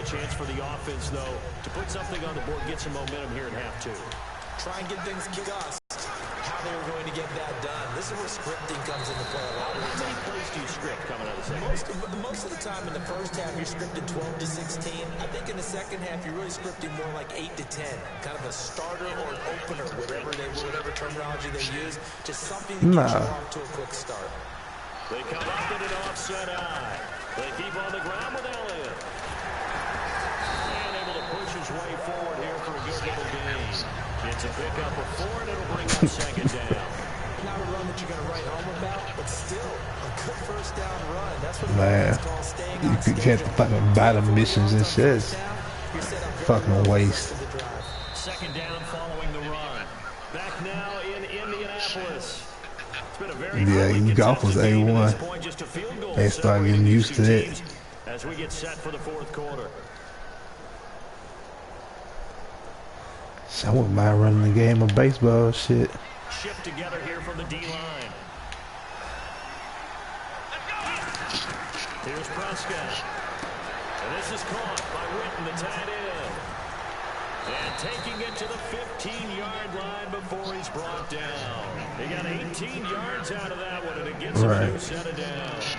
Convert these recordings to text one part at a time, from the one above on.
chance for the offense, though, to put something on the board, get some momentum here in half two. Try and get things discussed. How they were going to get that done. This is where scripting comes into play a lot of the time. How many plays do you script coming out of the second? Most of the time in the first half, you're scripting 12 to 16. I think in the second half, you're really scripting more like 8 to 10. Kind of a starter or an opener, whatever terminology they use. Just something to get you off to a quick start. They come up in an offset eye. They keep on the ground with Elliott. And able to push his way forward here for a good little gain. It's a pickup of 4, and it'll bring up second down. Not a run that you're going to write home about, but still a good first down run. That's what man, you get fucking bottom missions and shit. Fucking waste. Second down following the run. Back now in Indianapolis. Yeah, golf was A1. They start getting used to it. As we get set for the fourth quarter. So I wouldn't mind running a game of baseball shit. Shift together here from the D-line. Here's Prescott. And this is caught by Witten, the tight end. And taking it to the 15-yard line before he's brought down. He got 18 yards out of that one, and it gets him a new set of downs.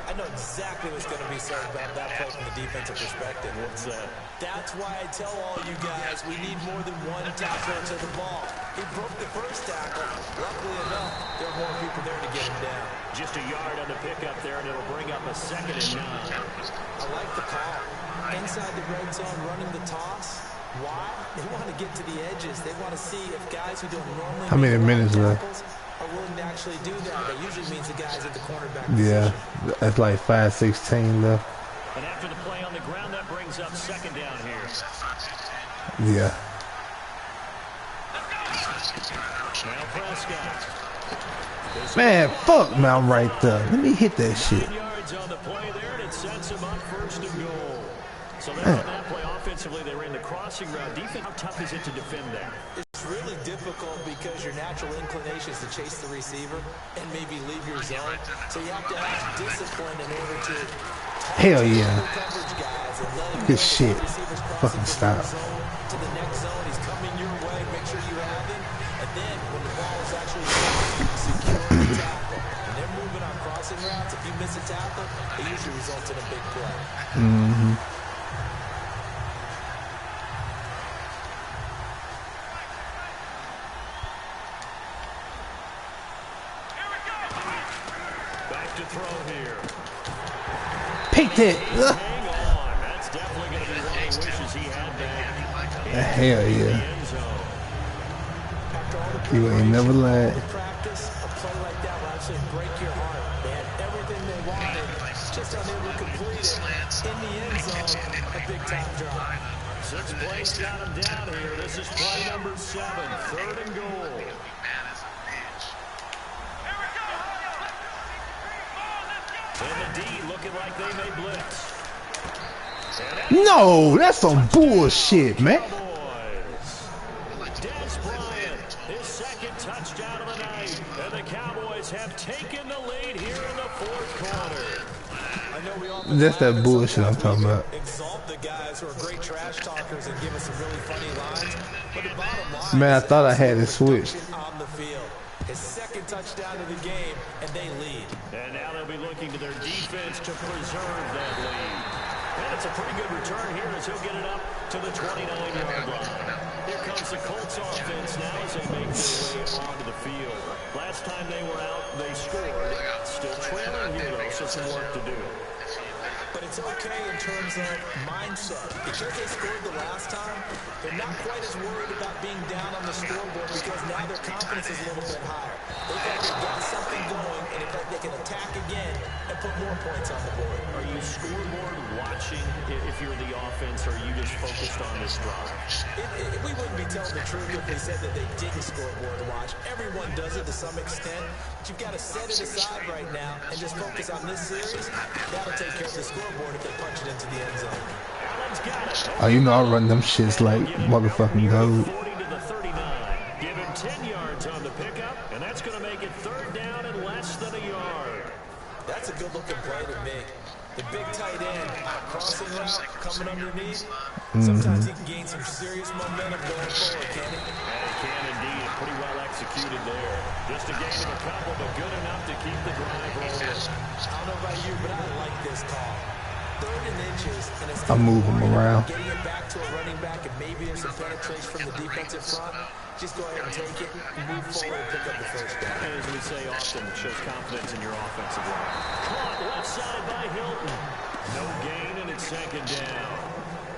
I know exactly what's going to be said about that play from the defensive perspective. What's that? That's why I tell all you guys we need more than one tackler to the ball. He broke the first tackle. Luckily enough, there are more people there to get him down. Just a yard on the pickup there, and it'll bring up a 2nd and 9. I like the call. Inside the red zone, running the toss. Why? They want to get to the edges. They want to see if guys who don't normally how many minutes left are willing to actually do that. That usually means the guys at the cornerback position. That's like 5:16 left. And after the play on the ground, that brings up second down here. Yeah. Now Prescott. Man, fuck, man, I'm right there. Let me hit that shit. 9 yards on the play there, and it sets him up 1st and goal. So there on that play offensively, they ran the crossing route. Defense, how tough is it to defend that? It's really difficult because your natural inclination is to chase the receiver and maybe leave your zone. So you have to have discipline in order to hell yeah. coverage guys and let him good shit. Fucking stop. To the next zone, he's coming your way. Make sure you have him. And then when the ball is actually secure the tackle, and they're moving on crossing routes, if you miss a tackle, it usually results in a big play. Mm-hmm. Pick that. That's definitely going to be one he wishes he had back. Hell yeah. You ain't never lied. Practice a play like that will actually break your heart. They had everything they wanted, just unable to complete it in the end zone. A big time drive. 6 plays got him down here. This is play number 7, 3rd and goal. And the D looking like they may blitz. No, that's some bullshit, man. Des Bryant, his 2nd touchdown of the night. And the Cowboys have taken the lead here in the 4th quarter. I know we all that's that bullshit I'm talking about. Exalt the guys who are great trash talkers and give us some really funny lines. But the bottom line, man, I thought I had it switched. On the field. His 2nd touchdown of the game, and they lead. And now they'll be looking to their defense to preserve that lead. And it's a pretty good return here as he'll get it up to the 29-yard line. Here comes the Colts offense now as they make their way onto the field. Last time they were out, they scored. Still trailing here, though, so some work to do. But it's okay in terms of mindset. Because they scored the last time, they're not quite as worried about being down on the scoreboard because now their confidence is a little bit higher. They think they've got something going, and in fact, they can attack again and put more points on the board. Are you scoreboard watching if you're the offense, or are you just focused on this drive? We wouldn't be telling the truth if we said that they didn't scoreboard watch. Everyone does it to some extent. But you've got to set it aside right now and just focus on this series. That'll take care of the scoreboard if they punch it into the end zone. Oh, you know I run them shits like motherfucking gold. 40 to the 39. Give him 10 yards on the pickup, and that's going to make it 3rd down and less than a yard. That's a good-looking play to me. The big tight end, crossing route, coming under underneath, sometimes he can gain some serious momentum going forward, can he? Yeah, he can indeed. Pretty well executed there. Just a gain of a couple, but good enough to keep the drive rolling. I don't know about you, but I like this call. 3rd and inches, and instead I move him around. getting it back to a running back, and maybe there's some penetration from the defensive front, just go ahead and take it, move forward, and pick up the first down. And as we say often, it shows confidence in your offensive line. Caught left side by Hilton. No gain, and it's 2nd down.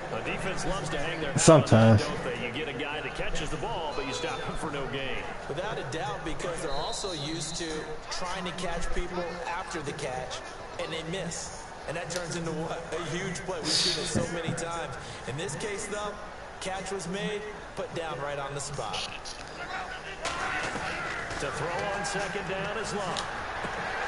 The defense loves to hang their hat Sometimes. on that, don't they? You get a guy that catches the ball, but you stop him for no gain. Without a doubt, because they're also used to trying to catch people after the catch, and they miss. And that turns into what? A huge play. We've seen it so many times. In this case, though, catch was made, put down right on the spot. To throw on 2nd down is Long.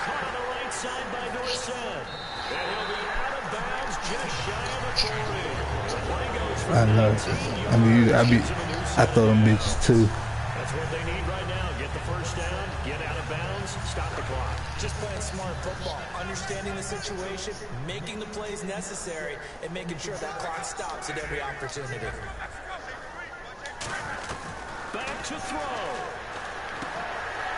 Caught on the right side by Dorsett. And he'll be out of bounds just shy of the 40. The play goes for I know. 19 yards. I throw them bitches too. That's what they need right now. Get the first down, get out of bounds, stop the clock. Just playing smart football, understanding the situation, making the plays necessary, and making sure that clock stops at every opportunity. Back to throw.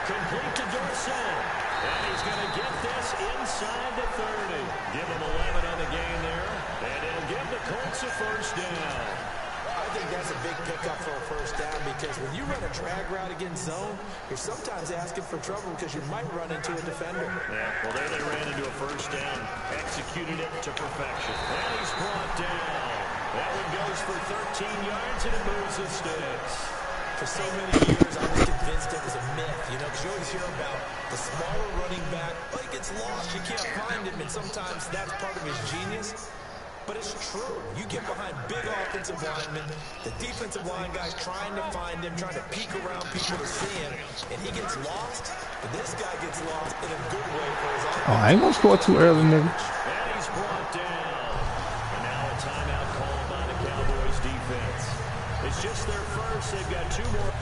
Complete to Dorsett. And he's going to get this inside the 30. Give him 11 on the game there. And he'll give the Colts a first down. I think that's a big pickup for a first down because when you run a drag route against zone, you're sometimes asking for trouble because you might run into a defender. Yeah, well, there they ran into a first down, executed it to perfection. And he's brought down. That one goes for 13 yards, and it moves the sticks. For so many years, I was convinced it was a myth, you know, because you always hear about the smaller running back, but he gets lost, you can't find him, and sometimes that's part of his genius. But it's true. You get behind big offensive linemen, the defensive line guys trying to find him, trying to peek around people to see him, and he gets lost. But this guy gets lost in a good way for his offense. Oh, I ain't gonna score too early, nigga. And he's brought down. And now a timeout called by the Cowboys defense. It's just their first. They've got 2 more.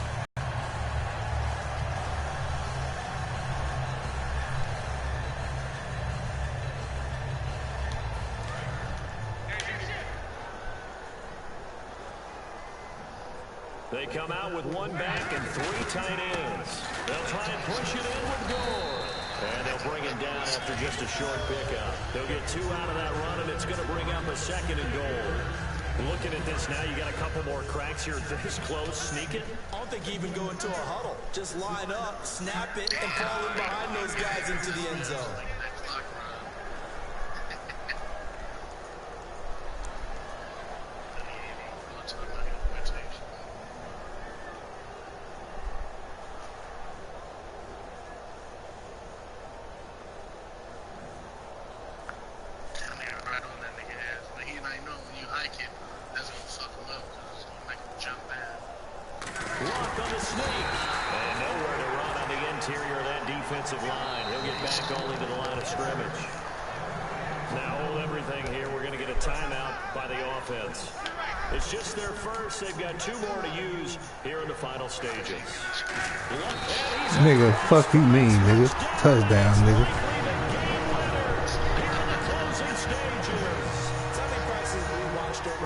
They come out with 1 back and 3 tight ends. They'll try and push it in with Gore. And they'll bring it down after just a short pickup. They'll get 2 out of that run, and it's going to bring up a 2nd and goal. Looking at this now, you got a couple more cracks here this close. Sneak it. I don't think even go into a huddle. Just line up, snap it, and fall in behind those guys into the end zone. Lock on the sneak. And nowhere to run on the interior of that defensive line. He'll get back only to the line of scrimmage. Now hold everything here. We're going to get a timeout by the offense. It's just their first. They've got 2 more to use here in the final stages. Nigga, fuck you mean, nigga. Touchdown, nigga.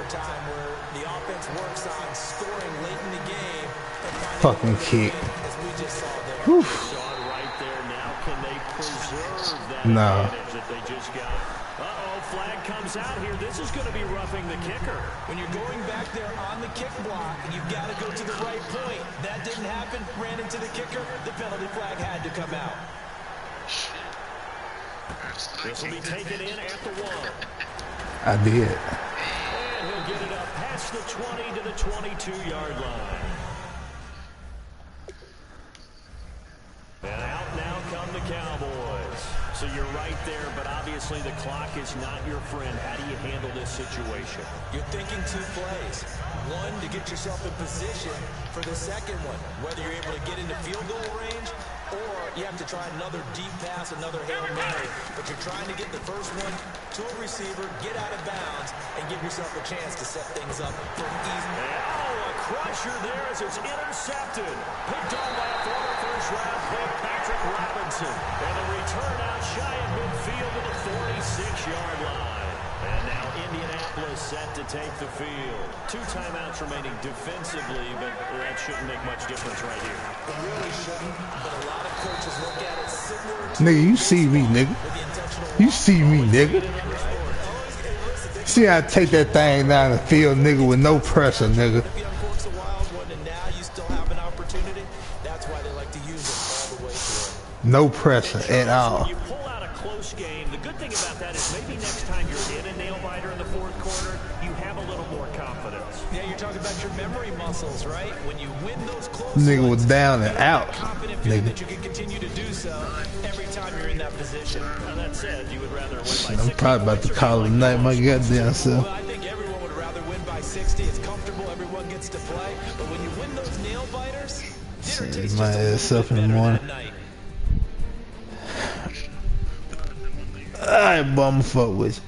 Time where the offense works on scoring late in the game and Fucking kick. as we just saw there. Whew. Right there. Now can they preserve that No. advantage that they just got? Uh-oh, flag comes out here. This is going to be roughing the kicker. When you're going back there on the kick block, you've got to go to the right point. That didn't happen. Ran into the kicker. The penalty flag had to come out. This will be taken in at the 1. I did. And he'll get it up past the 20 to the 22-yard line. And out now come the Cowboys. So you're right there, but obviously the clock is not your friend. How do you handle this situation? You're thinking 2 plays. 1, to get yourself in position for the second one, whether you're able to get into field goal range or you have to try another deep pass, another Hail Mary. But you're trying to get the first one to a receiver, get out of bounds, and give yourself a chance to set things up for an easy. Oh, a crusher there as it's intercepted. Picked on by a former first-round pick, Patrick Robinson. And a return out shy of midfield to the 46-yard line. And now Indianapolis set to take the field. 2 timeouts remaining defensively, but that shouldn't make much difference right here. It really shouldn't, but a lot of coaches look at it similar to... Nigga, you see me, nigga. You see me, nigga. See how I take that thing down the field, nigga, with no pressure, nigga. No pressure at all. You pull out a close game. The good thing about that is maybe next time you're in a nail biter in the 4th quarter, you have a little more confidence. Yeah, you're talking about your memory muscles, right? When you win those close Nigga was down and out. Nigga. That you can continue to do so every time you're in that position. Now that said, you would rather win by I'm probably about to call it a night, my goddamn self. Well, I think everyone would rather win by 60. It's comfortable. Everyone gets to play. But when you win those nail biters, dinner tastes my ass up in the morning. Alright, boy, I'ma fuck with you.